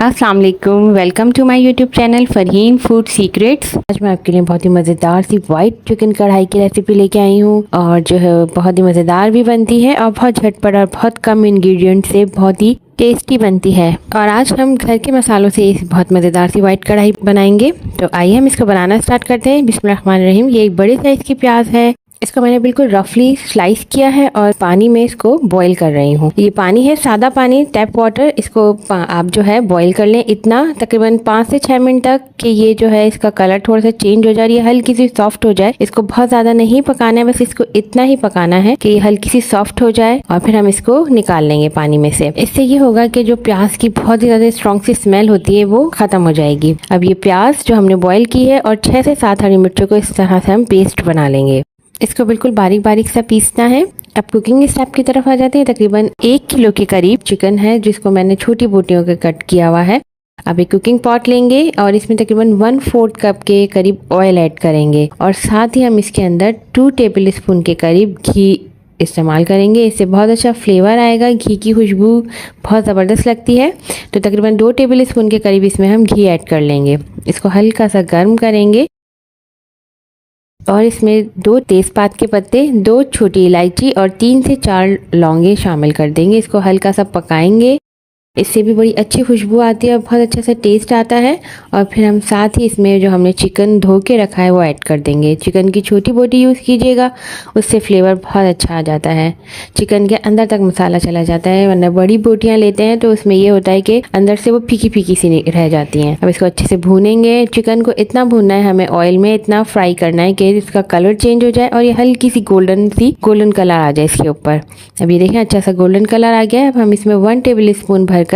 अस्सलाम वालेकुम, welcome to my YouTube channel Farheen food secrets. आज मैं आपके लिए बहुत ही मज़ेदार सी वाइट चिकन कढ़ाई की रेसिपी लेके आई हूँ और जो है बहुत ही मज़ेदार भी बनती है और बहुत झटपट और बहुत कम इंग्रेडिएंट से बहुत ही टेस्टी बनती है। और आज हम घर के मसालों से इस बहुत मज़ेदार सी वाइट कढ़ाई बनाएंगे। तो आइए हम इसको बनाना स्टार्ट करते हैं। बिस्मिल्लाहिर्रहमानिर्रहीम। ये एक बड़े साइज़ की प्याज है, इसको मैंने बिल्कुल रफली स्लाइस किया है और पानी में इसको बॉईल कर रही हूँ। ये पानी है सादा पानी, टैप वाटर। इसको आप जो है बॉईल कर लें इतना तकरीबन 5 से 6 मिनट तक कि ये जो है इसका कलर थोड़ा सा चेंज हो जाए, ये हल्की सी सॉफ्ट हो जाए। इसको बहुत ज़्यादा नहीं पकाना है, बस इसको इतना ही पकाना है कि ये हल्की सी सॉफ्ट हो जाए और फिर हम इसको निकाल लेंगे पानी में से। इससे ये होगा कि जो प्याज की बहुत ही ज़्यादा स्ट्रॉन्ग सी स्मेल होती है वो ख़त्म हो जाएगी। अब ये प्याज जो हमने बॉईल की है और 6 से 7 हरी मिर्चों को इस तरह से हम पेस्ट बना लेंगे। इसको बिल्कुल बारीक बारीक सा पीसना है। अब कुकिंग स्टेप की तरफ आ जाते हैं। तकरीबन 1 किलो के करीब चिकन है जिसको मैंने छोटी बोटियों के कट किया हुआ है। अब एक कुकिंग पॉट लेंगे और इसमें तकरीबन 1/4 कप के करीब ऑयल ऐड करेंगे और साथ ही हम इसके अंदर 2 टेबल स्पून के करीब घी इस्तेमाल करेंगे। इससे बहुत अच्छा फ्लेवर आएगा, घी की खुशबू बहुत ज़बरदस्त लगती है। तो तकरीबन 2 टेबल स्पून के करीब इसमें हम घी ऐड कर लेंगे। इसको हल्का सा गर्म करेंगे और इसमें 2 तेज़पात के पत्ते, 2 छोटी इलायची और 3 से 4 लौंगे शामिल कर देंगे। इसको हल्का सा पकाएंगे, इससे भी बड़ी अच्छी खुशबू आती है और बहुत अच्छा सा टेस्ट आता है। और फिर हम साथ ही इसमें जो हमने चिकन धो के रखा है वो ऐड कर देंगे। चिकन की छोटी बोटी यूज़ कीजिएगा, उससे फ्लेवर बहुत अच्छा आ जाता है, चिकन के अंदर तक मसाला चला जाता है। वरना बड़ी बोटियाँ लेते हैं तो उसमें ये होता है कि अंदर से वो फीकी फीकी सी रह जाती हैं। अब इसको अच्छे से भूनेंगे। चिकन को इतना भूनना है हमें, ऑयल में इतना फ्राई करना है कि इसका कलर चेंज हो जाए और ये हल्की सी गोल्डन कलर आ जाए इसके ऊपर। अब ये देखें अच्छा सा गोल्डन कलर आ गया है। अब हम इसमें 1 टेबल स्पून भरकर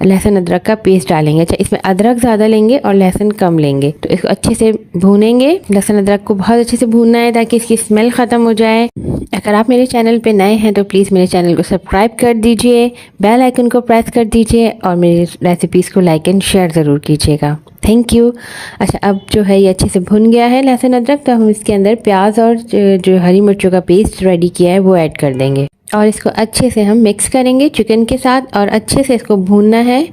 लहसुन अदरक का पेस्ट डालेंगे। अच्छा, इसमें अदरक ज़्यादा लेंगे और लहसुन कम लेंगे। तो इसको अच्छे से भूनेंगे। लहसुन अदरक को बहुत अच्छे से भूनना है ताकि इसकी स्मेल ख़त्म हो जाए। अगर आप मेरे चैनल पे नए हैं तो प्लीज़ मेरे चैनल को सब्सक्राइब कर दीजिए, बेल आइकन को प्रेस कर दीजिए और मेरी रेसिपीज़ को लाइक एंड शेयर ज़रूर कीजिएगा। Thank you. अच्छा, अब जो है ये अच्छे से भुन गया है लहसुन अदरक, तो हम इसके अंदर प्याज और जो हरी मिर्चों का पेस्ट रेडी किया है वो ऐड कर देंगे और इसको अच्छे से हम मिक्स करेंगे चिकन के साथ और अच्छे से इसको भूनना है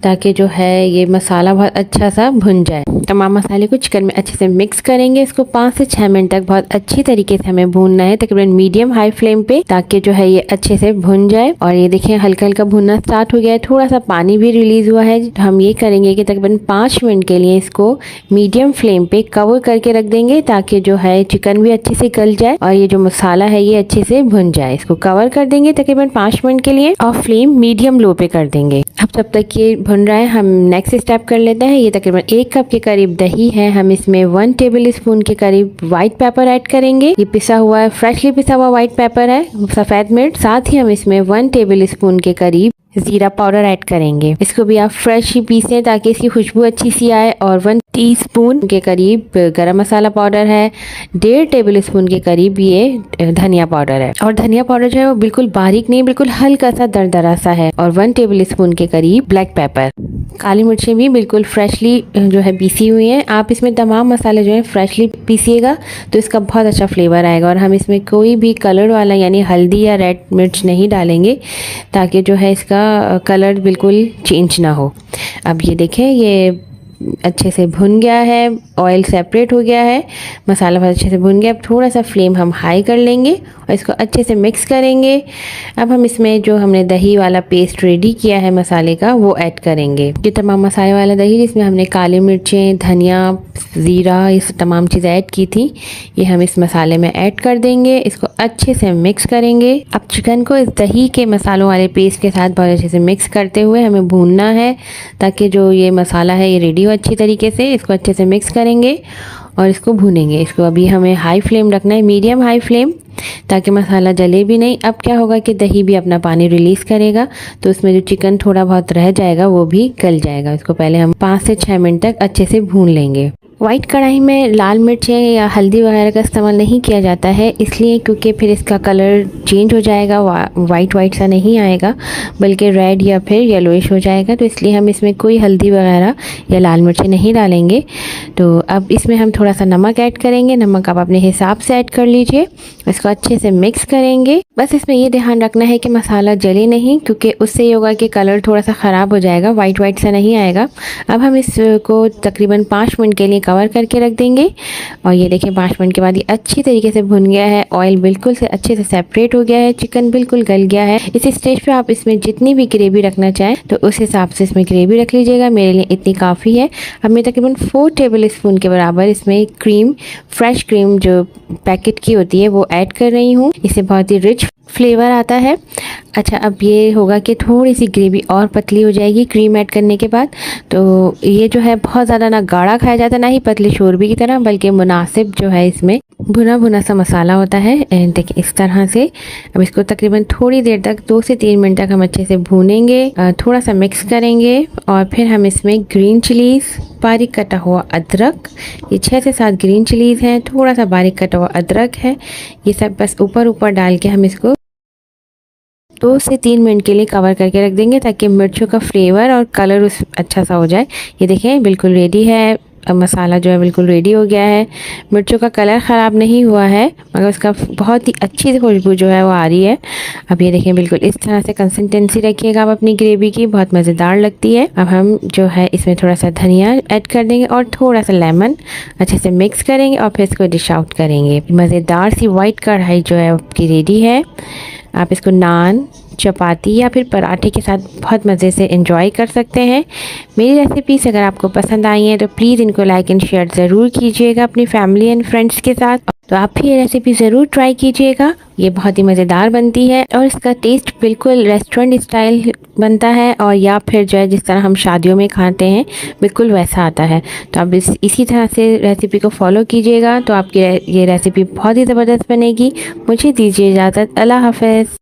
ताकि जो है ये मसाला बहुत अच्छा सा भुन जाए। तमाम मसाले को चिकन में अच्छे से मिक्स करेंगे। इसको 5 से 6 मिनट तक बहुत अच्छी तरीके से हमें भूनना है, तकरीबन मीडियम हाई फ्लेम पे, ताकि जो है ये अच्छे से भुन जाए। और ये देखिए हल्का हल्का भुनना स्टार्ट हो गया है, थोड़ा सा पानी भी रिलीज हुआ है। तो हम ये करेंगे कि तकरीबन 5 मिनट के लिए इसको मीडियम फ्लेम पे कवर करके रख देंगे ताकि जो है चिकन भी अच्छे से गल जाए और ये जो मसाला है ये अच्छे से भुन जाए। इसको कवर कर देंगे तकरीबन 5 मिनट के लिए और फ्लेम मीडियम लो पे कर देंगे। अब जब तक ये भुन रहा है हम नेक्स्ट स्टेप कर लेते हैं। ये तकरीबन 1 कप के करीब दही है, हम इसमें 1 टेबल स्पून के करीब व्हाइट पेपर ऐड करेंगे। ये पिसा हुआ है, फ्रेशली पिसा हुआ व्हाइट पेपर है, सफ़ेद मिर्च। साथ ही हम इसमें 1 टेबल स्पून के करीब ज़ीरा पाउडर ऐड करेंगे। इसको भी आप फ्रेश ही पीसें ताकि इसकी खुशबू अच्छी सी आए। और 1 टीस्पून के करीब गरम मसाला पाउडर है, 1.5 टेबल स्पून के करीब ये धनिया पाउडर है। और धनिया पाउडर जो है वो बिल्कुल बारीक नहीं, बिल्कुल हल्का सा दरदरा सा है। और 1 टेबल स्पून के करीब ब्लैक पेपर। काली मिर्चें भी बिल्कुल फ्रेशली जो है पीसी हुई हैं। आप इसमें तमाम मसाले जो है फ्रेशली पीसिएगा तो इसका बहुत अच्छा फ्लेवर आएगा। और हम इसमें कोई भी कलर वाला यानी हल्दी या रेड मिर्च नहीं डालेंगे ताकि जो है इसका कलर बिल्कुल चेंज ना हो। अब ये देखें ये अच्छे से भुन गया है, ऑयल सेपरेट हो गया है, मसाला बहुत अच्छे से भुन गया। अब थोड़ा सा फ्लेम हम हाई कर लेंगे और इसको अच्छे से मिक्स करेंगे। अब हम इसमें जो हमने दही वाला पेस्ट रेडी किया है मसाले का वो ऐड करेंगे। ये तमाम मसाले वाला दही जिसमें हमने काली मिर्चें, धनिया, ज़ीरा, ये तमाम चीज़ें ऐड की थी, ये हम इस मसाले में ऐड कर देंगे। इसको अच्छे से मिक्स करेंगे। अब चिकन को इस दही के मसालों वाले पेस्ट के साथ बहुत अच्छे से मिक्स करते हुए हमें भूनना है ताकि जो ये मसाला है ये रेडी अच्छी तरीके से। इसको अच्छे से मिक्स करेंगे और इसको भूनेंगे। इसको अभी हमें हाई फ्लेम रखना है, मीडियम हाई फ्लेम, ताकि मसाला जले भी नहीं। अब क्या होगा कि दही भी अपना पानी रिलीज़ करेगा तो उसमें जो चिकन थोड़ा बहुत रह जाएगा वो भी गल जाएगा। इसको पहले हम 5 से 6 मिनट तक अच्छे से भून लेंगे। वाइट कढ़ाई में लाल मिर्चें या हल्दी वगैरह का इस्तेमाल नहीं किया जाता है, इसलिए क्योंकि फिर इसका कलर चेंज हो जाएगा, वाइट सा नहीं आएगा बल्कि रेड या फिर येलोइश हो जाएगा। तो इसलिए हम इसमें कोई हल्दी वगैरह या लाल मिर्चें नहीं डालेंगे। तो अब इसमें हम थोड़ा सा नमक ऐड करेंगे। नमक आप अपने हिसाब से ऐड कर लीजिए। इसको अच्छे से मिक्स करेंगे। बस इसमें ये ध्यान रखना है कि मसाला जले नहीं, क्योंकि उससे ये होगा कि कलर थोड़ा सा ख़राब हो जाएगा, वाइट सा नहीं आएगा। अब हम इसको तकरीबन 5 मिनट के लिए कवर करके रख देंगे। और ये देखें 5 मिनट के बाद ये अच्छी तरीके से भुन गया है, ऑयल बिल्कुल से अच्छे से सेपरेट हो गया है, चिकन बिल्कुल गल गया है। इस स्टेज पे आप इसमें जितनी भी ग्रेवी रखना चाहें तो उस हिसाब से इसमें ग्रेवी रख लीजिएगा। मेरे लिए इतनी काफ़ी है। अब मैं तकरीबन 4 टेबल स्पून के बराबर इसमें क्रीम, फ्रेश क्रीम जो पैकेट की होती है वो ऐड कर रही हूँ। इससे बहुत ही रिच फ्लेवर आता है। अच्छा, अब ये होगा कि थोड़ी सी ग्रेवी और पतली हो जाएगी क्रीम ऐड करने के बाद। तो ये जो है बहुत ज़्यादा ना गाढ़ा खाया जाता, ना ही पतली शोरबी की तरह, बल्कि मुनासिब जो है इसमें भुना भुना सा मसाला होता है। देखिए इस तरह से। अब इसको तकरीबन थोड़ी देर तक 2 से 3 मिनट तक हम अच्छे से भूनेंगे, थोड़ा सा मिक्स करेंगे। और फिर हम इसमें ग्रीन चिलीज़, बारीक कटा हुआ अदरक, ये 6 से 7 ग्रीन चिलीज़ हैं, थोड़ा सा बारीक कटा हुआ अदरक है, ये सब बस ऊपर डाल के हम इसको 2 से 3 मिनट के लिए कवर करके रख देंगे, ताकि मिर्चों का फ्लेवर और कलर उस अच्छा सा हो जाए। ये देखें बिल्कुल रेडी है। अब मसाला जो है बिल्कुल रेडी हो गया है। मिर्चों का कलर ख़राब नहीं हुआ है, मगर उसका बहुत ही अच्छी खुशबू जो है वो आ रही है। अब ये देखें बिल्कुल इस तरह से कंसिस्टेंसी रखिएगा आप अपनी ग्रेवी की, बहुत मज़ेदार लगती है। अब हम जो है इसमें थोड़ा सा धनिया ऐड कर देंगे और थोड़ा सा लेमन, अच्छे से मिक्स करेंगे और फिर इसको डिश आउट करेंगे। मज़ेदार सी वाइट कढ़ाई जो है आपकी रेडी है। आप इसको नान, चपाती या फिर पराठे के साथ बहुत मज़े से एंजॉय कर सकते हैं। मेरी रेसिपीज़ अगर आपको पसंद आई हैं तो प्लीज़ इनको लाइक एंड शेयर ज़रूर कीजिएगा अपनी फैमिली एंड फ्रेंड्स के साथ। तो आप भी ये रेसिपी ज़रूर ट्राई कीजिएगा, ये बहुत ही मज़ेदार बनती है और इसका टेस्ट बिल्कुल रेस्टोरेंट स्टाइल बनता है, और या फिर जो है जिस तरह हम शादियों में खाते हैं बिल्कुल वैसा आता है। तो आप इसी तरह से रेसिपी को फॉलो कीजिएगा तो आपकी ये रेसिपी बहुत ही ज़बरदस्त बनेगी। मुझे दीजिए इजाज़त। अल्लाह हाफ़िज़।